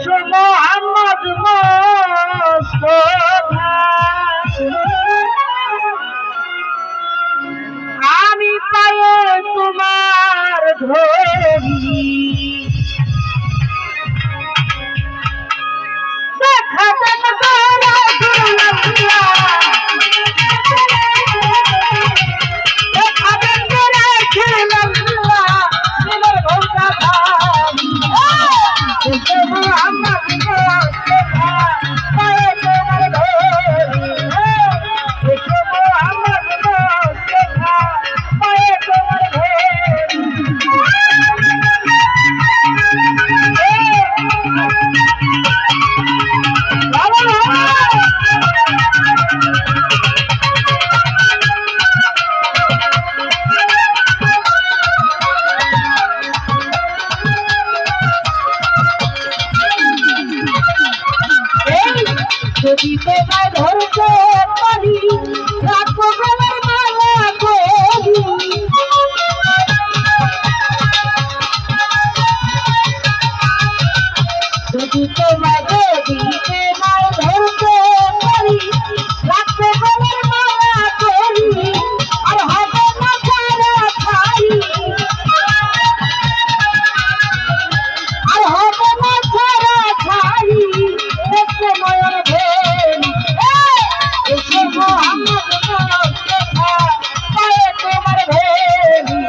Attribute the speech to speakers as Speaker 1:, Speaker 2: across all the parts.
Speaker 1: এসো মোহাম্মদ মোস্তফা আমি পায়ে তোমার ধরি দেখা দেন গোরা দুলাল্লাহ দেখা দেন গোরা দুলাল্লাহ দিলের ভৌতা ভাবি এসো মোহাম্মদ মোস্তফা পায়ে তোমার ধরি এসো মোহাম্মদ মোস্তফা পায়ে তোমার ধরি যদি তোমায় ধরতে পারি রাখো গলার মালা করি যদি তোমায় ধরতে পারি রাখো গলার মালা করি আর হবে না ছাড়া ছাড়ি আর হবে না ছাড়া ছাড়ি দেখতে নয়ন ভেরি এসো মোহাম্মদ মোস্তফা পায়ে তোমার ভেরি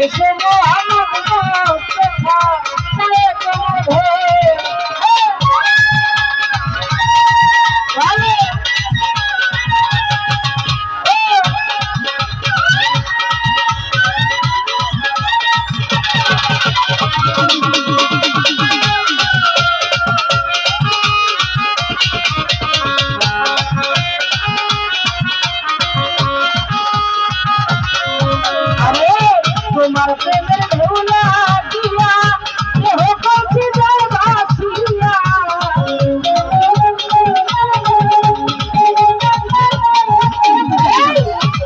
Speaker 1: এসো মোহাম্মদ মোস্তফা পায়ে তোমার ভেরি তোমার প্রেমের ধুলা দিয়া দেহ কচি যায় ভাসিয়া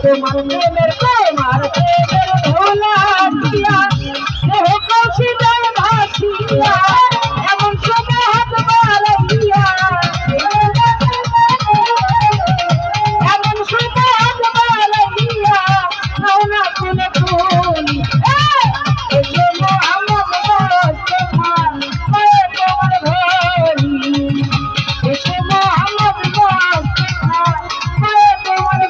Speaker 1: তোমার প্রেমের ধুলা দিয়া দেহ কচি যায় ভাসিয়া এমন সময় হাত বাড়াইয়া এমন সময় হাত বাড়াইয়া নাও না কোনে তুমি এসো মোহাম্মদ মোস্তফা পায়ে তোমার ধরি এসো মোহাম্মদ মোস্তফা পায়ে তোমার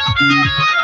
Speaker 2: Thank you.